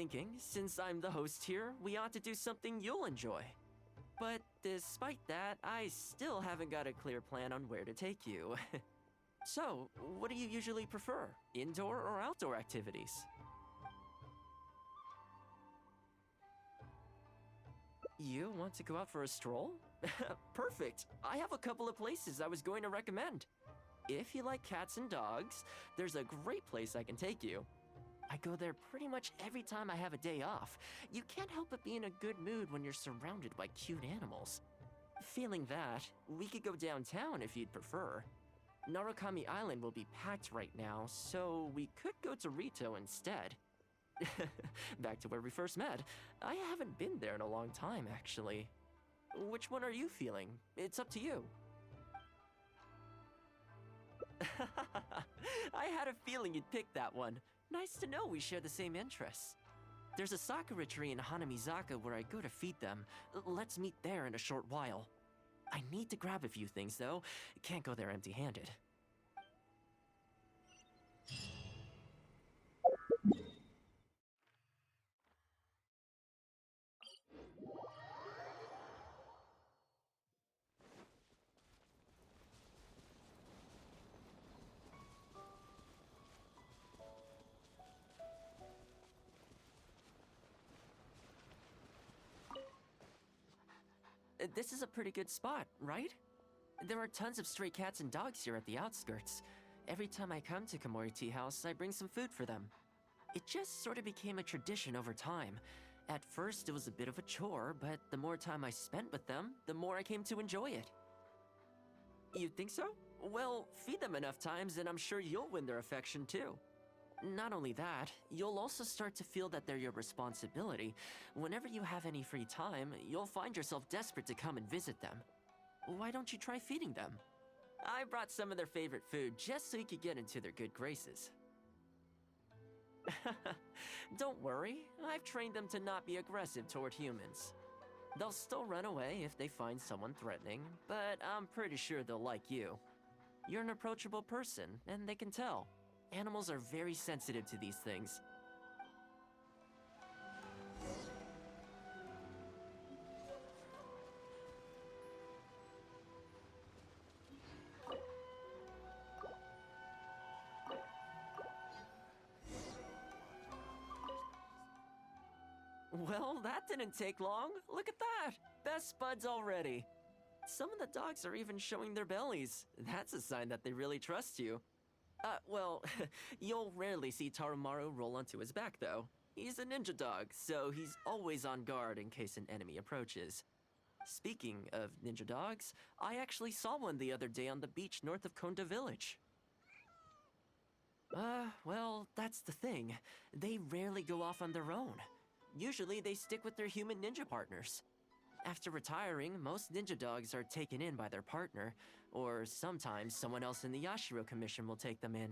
thinking, since I'm the host here, we ought to do something you'll enjoy. But despite that, I still haven't got a clear plan on where to take you. So, what do you usually prefer? Indoor or outdoor activities? You want to go out for a stroll? Perfect! I have a couple of places I was going to recommend. If you like cats and dogs, there's a great place I can take you. I go there pretty much every time I have a day off. You can't help but be in a good mood when you're surrounded by cute animals. Feeling that, we could go downtown if you'd prefer. Narukami Island will be packed right now, so we could go to Rito instead. Back to where we first met. I haven't been there in a long time, actually. Which one are you feeling? It's up to you. I had a feeling you'd pick that one. Nice to know we share the same interests. There's a sakura tree in Hanamizaka where I go to feed them. Let's meet there in a short while. I need to grab a few things, though. Can't go there empty-handed. This is a pretty good spot, right? There are tons of stray cats and dogs here at the outskirts. Every time I come to Komori Tea House, I bring some food for them. It just sort of became a tradition over time. At first, it was a bit of a chore, but the more time I spent with them, the more I came to enjoy it. You think so? Well, feed them enough times and I'm sure you'll win their affection too. Not only that, you'll also start to feel that they're your responsibility. Whenever you have any free time, you'll find yourself desperate to come and visit them. Why don't you try feeding them? I brought some of their favorite food just so you could get into their good graces. Don't worry, I've trained them to not be aggressive toward humans. They'll still run away if they find someone threatening, but I'm pretty sure they'll like you. You're an approachable person, and they can tell. Animals are very sensitive to these things. Well, that didn't take long. Look at that! Best buds already. Some of the dogs are even showing their bellies. That's a sign that they really trust you. Well, you'll rarely see Tarumaru roll onto his back, though. He's a ninja dog, so he's always on guard in case an enemy approaches. Speaking of ninja dogs, I actually saw one the other day on the beach north of Konda Village. Well, that's the thing. They rarely go off on their own. Usually they stick with their human ninja partners. After retiring, most ninja dogs are taken in by their partner, or sometimes someone else in the Yashiro Commission will take them in.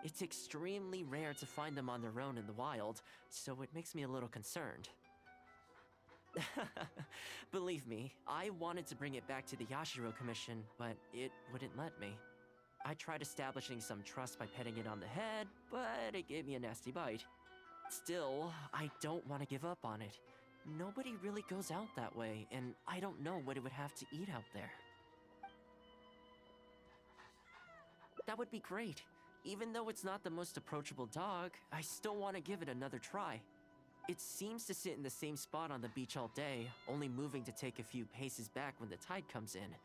It's extremely rare to find them on their own in the wild, so it makes me a little concerned. Believe me, I wanted to bring it back to the Yashiro Commission, but it wouldn't let me. I tried establishing some trust by petting it on the head, but it gave me a nasty bite. Still, I don't want to give up on it. Nobody really goes out that way, and I don't know what it would have to eat out there. That would be great. Even though it's not the most approachable dog, I still want to give it another try. It seems to sit in the same spot on the beach all day, only moving to take a few paces back when the tide comes in.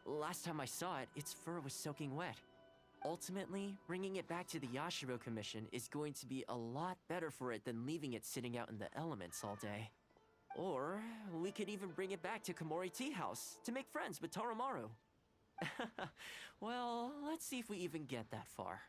Last time I saw it, its fur was soaking wet. Ultimately, bringing it back to the Yashiro Commission is going to be a lot better for it than leaving it sitting out in the elements all day. Or, we could even bring it back to Komori Tea House to make friends with Tarumaru. Well, let's see if we even get that far.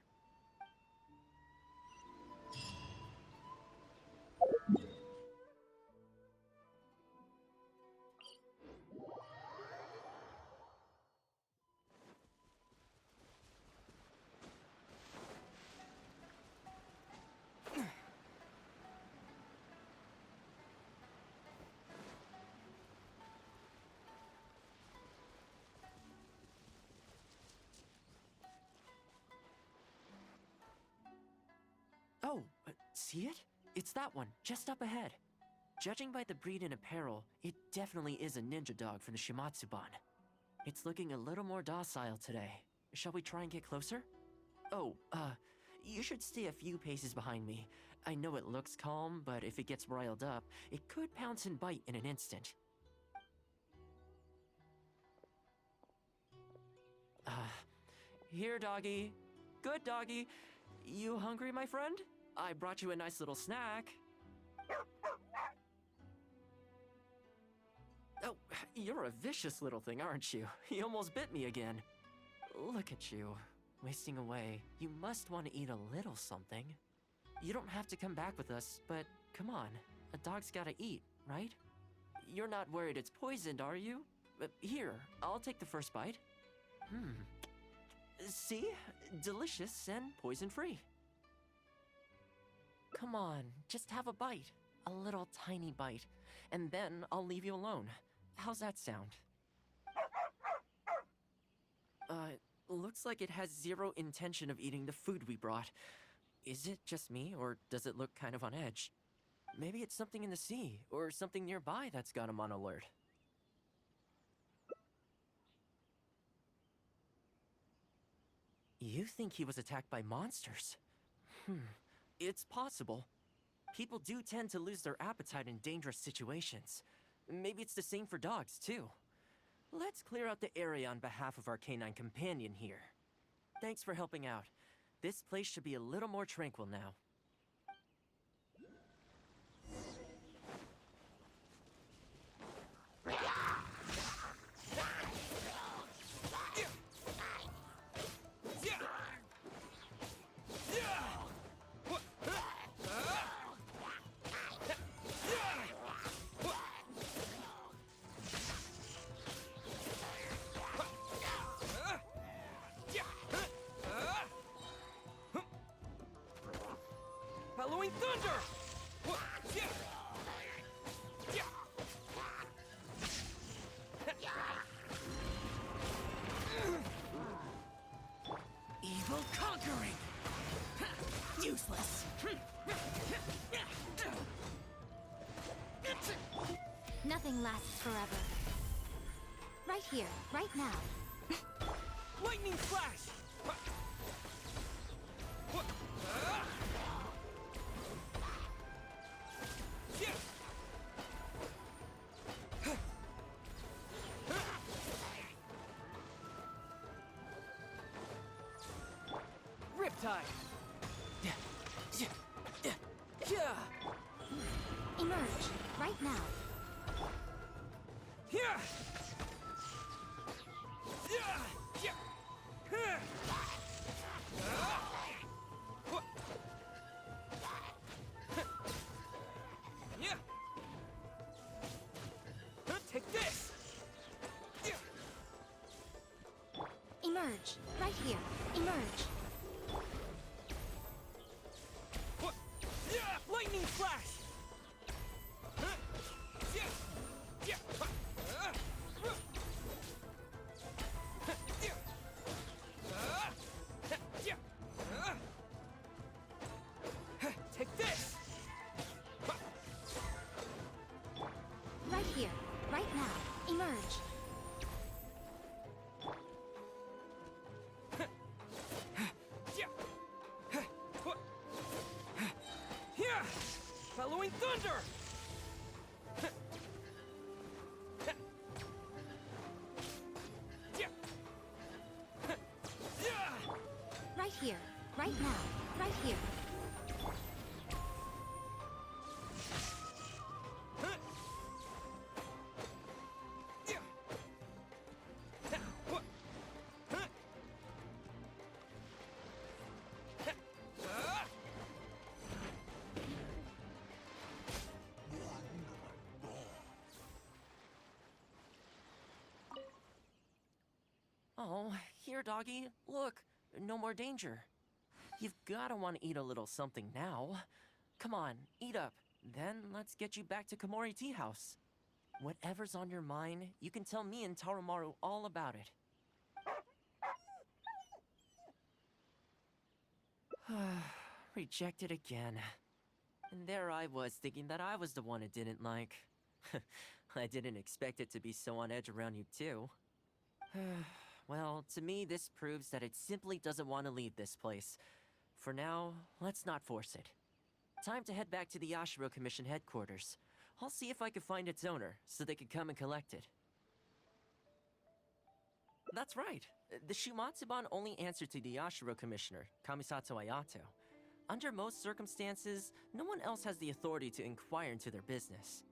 Oh, see it? It's that one, just up ahead. Judging by the breed and apparel, it definitely is a ninja dog from the Shimatsuban. It's looking a little more docile today. Shall we try and get closer? Oh, you should stay a few paces behind me. I know it looks calm, but if it gets riled up, it could pounce and bite in an instant. Here, doggy. Good doggy. You hungry, my friend? I brought you a nice little snack. Oh, you're a vicious little thing, aren't you? You almost bit me again. Look at you, wasting away. You must want to eat a little something. You don't have to come back with us, but come on. A dog's gotta eat, right? You're not worried it's poisoned, are you? Here, I'll take the first bite. See? Delicious and poison-free. Come on, just have a bite. A little tiny bite. And then I'll leave you alone. How's that sound? Looks like it has zero intention of eating the food we brought. Is it just me, or does it look kind of on edge? Maybe it's something in the sea, or something nearby that's got him on alert. You think he was attacked by monsters? It's possible. People do tend to lose their appetite in dangerous situations. Maybe it's the same for dogs, too. Let's clear out the area on behalf of our canine companion here. Thanks for helping out. This place should be a little more tranquil now. Following thunder! Evil conquering! Useless! Nothing lasts forever. Right here, right now. Lightning flash! Riptide! Emerge, right now. Take this! Emerge, right here. Emerge. Lightning flash! Take this! Right here, right now. Emerge. Following thunder! Right here, right now. Right here. Oh, here, doggy. Look, no more danger. You've gotta want to eat a little something now. Come on, eat up. Then let's get you back to Komori Tea House. Whatever's on your mind, you can tell me and Tarumaru all about it. Rejected again. And there I was thinking that I was the one it didn't like. I didn't expect it to be so on edge around you too. Well, to me this proves that it simply doesn't want to leave this place. For now, let's not force it. Time to head back to the Yashiro Commission headquarters. I'll see if I can find its owner, so they can come and collect it. That's right. The Shumatsuban only answer to the Yashiro Commissioner, Kamisato Ayato. Under most circumstances, no one else has the authority to inquire into their business.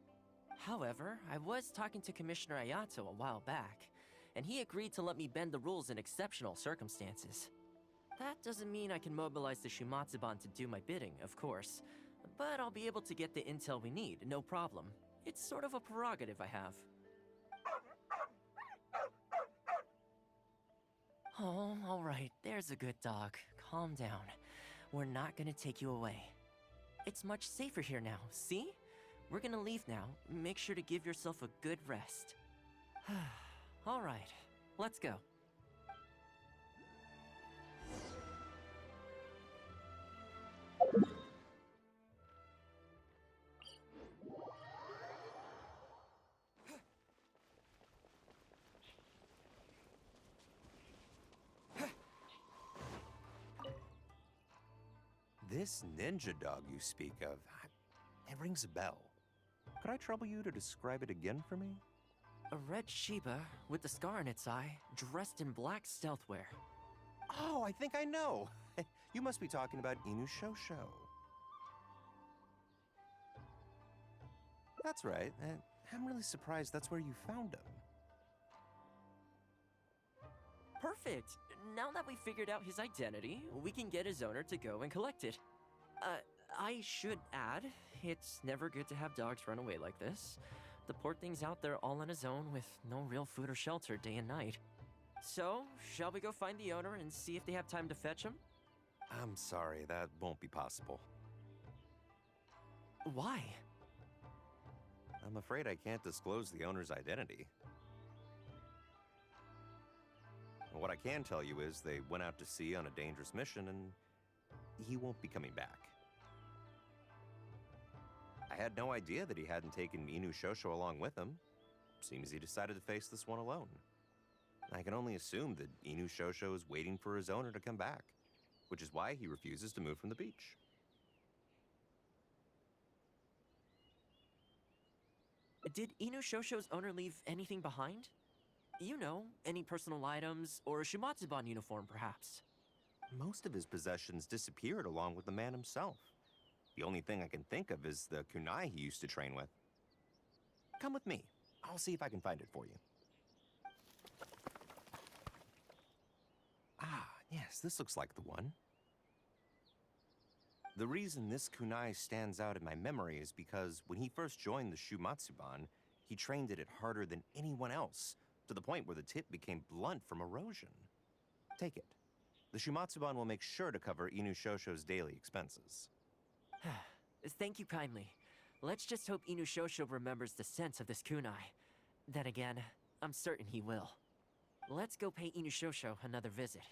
However, I was talking to Commissioner Ayato a while back, and he agreed to let me bend the rules in exceptional circumstances. That doesn't mean I can mobilize the Shumatsuban to do my bidding, of course, but I'll be able to get the intel we need, no problem. It's sort of a prerogative I have. Oh, alright, there's a good dog. Calm down. We're not gonna take you away. It's much safer here now, see? We're gonna leave now. Make sure to give yourself a good rest. Alright, let's go. This ninja dog you speak of, it rings a bell. Could I trouble you to describe it again for me? A red Shiba with a scar in its eye, dressed in black stealth wear. Oh, I think I know. You must be talking about Inu Shosho. That's right. I'm really surprised that's where you found him. Perfect! Now that we figured out his identity, we can get his owner to go and collect it. I should add, it's never good to have dogs run away like this. The poor thing's out there all on his own with no real food or shelter day and night. So, shall we go find the owner and see if they have time to fetch him? I'm sorry, that won't be possible. Why? I'm afraid I can't disclose the owner's identity. What I can tell you is they went out to sea on a dangerous mission and he won't be coming back. I had no idea that he hadn't taken Inu Shosho along with him. Seems he decided to face this one alone. I can only assume that Inu Shosho is waiting for his owner to come back, which is why he refuses to move from the beach. Did Inu Shosho's owner leave anything behind? You know, any personal items, or a Shumatsuban uniform, perhaps. Most of his possessions disappeared along with the man himself. The only thing I can think of is the kunai he used to train with. Come with me. I'll see if I can find it for you. Ah, yes, this looks like the one. The reason this kunai stands out in my memory is because when he first joined the Shumatsuban, he trained at it harder than anyone else, to the point where the tip became blunt from erosion. Take it. The Shumatsuban will make sure to cover Inu Shosho's daily expenses. Thank you kindly. Let's just hope Inu Shosho remembers the sense of this kunai. Then again, I'm certain he will. Let's go pay Inu Shosho another visit.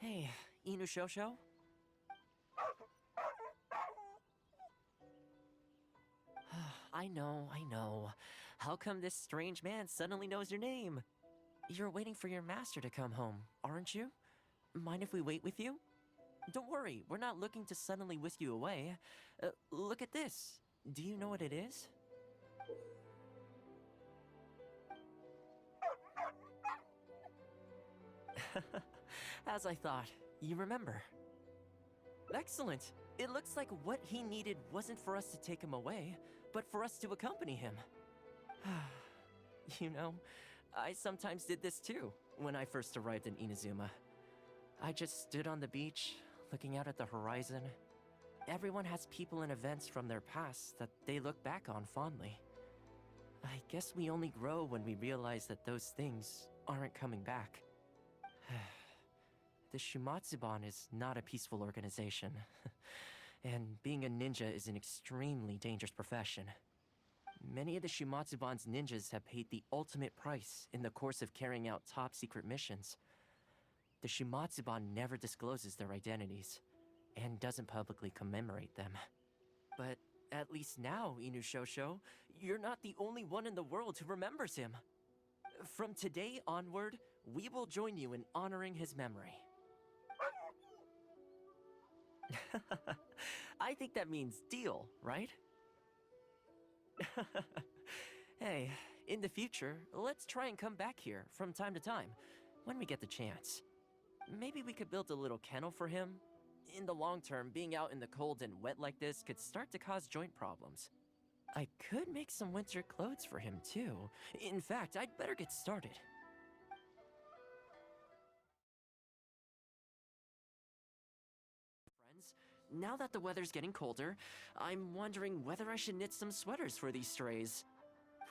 Hey, Inu Shosho? I know. How come this strange man suddenly knows your name? You're waiting for your master to come home, aren't you? Mind if we wait with you? Don't worry, we're not looking to suddenly whisk you away. Look at this. Do you know what it is? As I thought, you remember. Excellent! It looks like what he needed wasn't for us to take him away, but for us to accompany him. You know, I sometimes did this too, when I first arrived in Inazuma. I just stood on the beach, looking out at the horizon. Everyone has people and events from their past that they look back on fondly. I guess we only grow when we realize that those things aren't coming back. The Shumatsuban is not a peaceful organization. And being a ninja is an extremely dangerous profession. Many of the Shumatsuban's ninjas have paid the ultimate price in the course of carrying out top-secret missions. The Shumatsuban never discloses their identities, and doesn't publicly commemorate them. But at least now, Inushosho, you're not the only one in the world who remembers him. From today onward, we will join you in honoring his memory. I think that means deal, right? Hey, in the future, let's try and come back here from time to time, when we get the chance. Maybe we could build a little kennel for him. In the long term, being out in the cold and wet like this could start to cause joint problems. I could make some winter clothes for him too. In fact, I'd better get started. Friends, now that the weather's getting colder, I'm wondering whether I should knit some sweaters for these strays.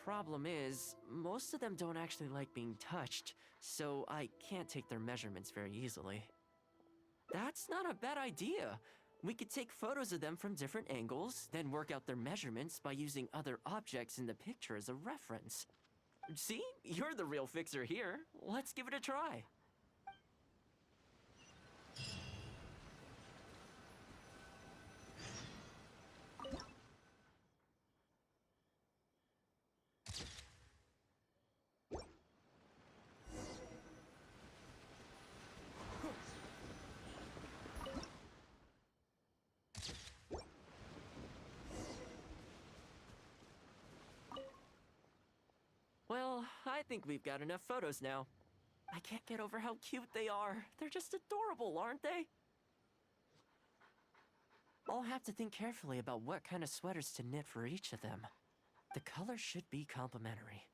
Problem is, most of them don't actually like being touched, so I can't take their measurements very easily. That's not a bad idea. We could take photos of them from different angles, then work out their measurements by using other objects in the picture as a reference. See? You're the real fixer here. Let's give it a try. Well, I think we've got enough photos now. I can't get over how cute they are. They're just adorable, aren't they? I'll have to think carefully about what kind of sweaters to knit for each of them. The colors should be complementary.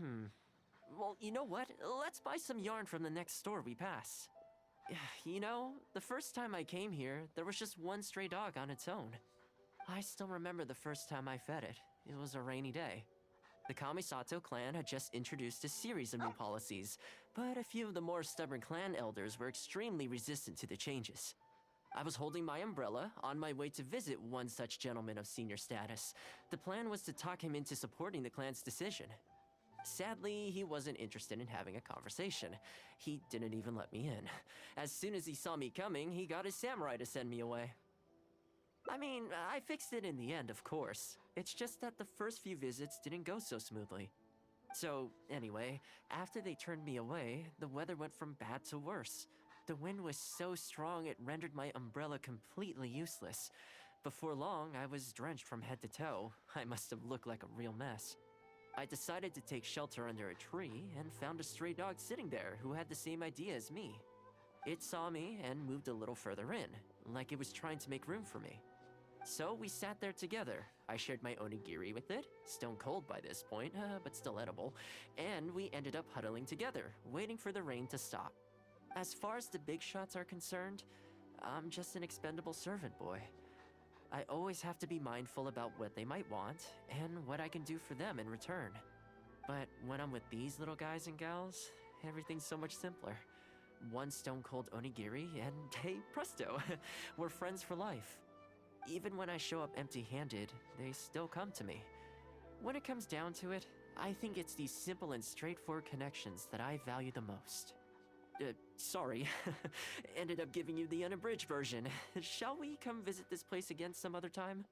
Well, you know what? Let's buy some yarn from the next store we pass. You know, the first time I came here, there was just one stray dog on its own. I still remember the first time I fed it. It was a rainy day. The Kamisato clan had just introduced a series of new policies, but a few of the more stubborn clan elders were extremely resistant to the changes. I was holding my umbrella, on my way to visit one such gentleman of senior status. The plan was to talk him into supporting the clan's decision. Sadly, he wasn't interested in having a conversation. He didn't even let me in. As soon as he saw me coming, he got his samurai to send me away. I mean, I fixed it in the end, of course. It's just that the first few visits didn't go so smoothly. So, anyway, after they turned me away, the weather went from bad to worse. The wind was so strong it rendered my umbrella completely useless. Before long, I was drenched from head to toe. I must have looked like a real mess. I decided to take shelter under a tree and found a stray dog sitting there who had the same idea as me. It saw me and moved a little further in, like it was trying to make room for me. So we sat there together. I shared my onigiri with it, stone cold by this point, but still edible, and we ended up huddling together, waiting for the rain to stop. As far as the big shots are concerned, I'm just an expendable servant boy. I always have to be mindful about what they might want, and what I can do for them in return. But when I'm with these little guys and gals, everything's so much simpler. One stone-cold onigiri, and hey, presto, we're friends for life. Even when I show up empty-handed, they still come to me. When it comes down to it, I think it's these simple and straightforward connections that I value the most. Sorry. Ended up giving you the unabridged version. Shall we come visit this place again some other time?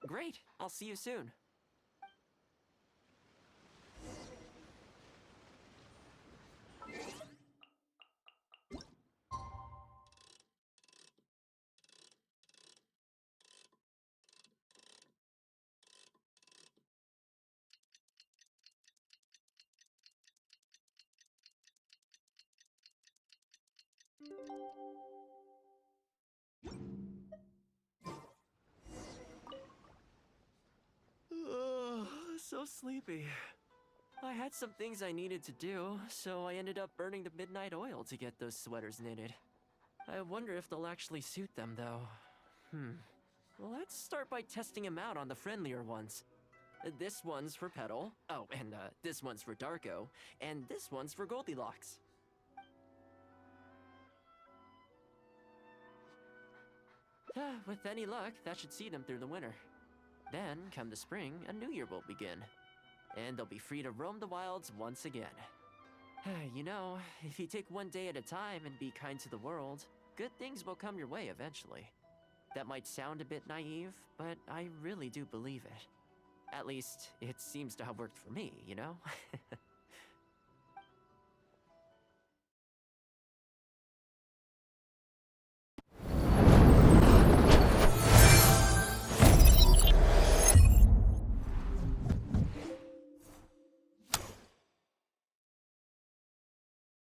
Great! I'll see you soon. So sleepy. I had some things I needed to do, so I ended up burning the midnight oil to get those sweaters knitted. I wonder if they'll actually suit them, though. Let's start by testing them out on the friendlier ones. This one's for Petal. Oh, and this one's for Darko. And this one's for Goldilocks. With any luck, that should see them through the winter. Then, come the spring, a new year will begin. And they'll be free to roam the wilds once again. You know, if you take one day at a time and be kind to the world, good things will come your way eventually. That might sound a bit naive, but I really do believe it. At least, it seems to have worked for me, you know?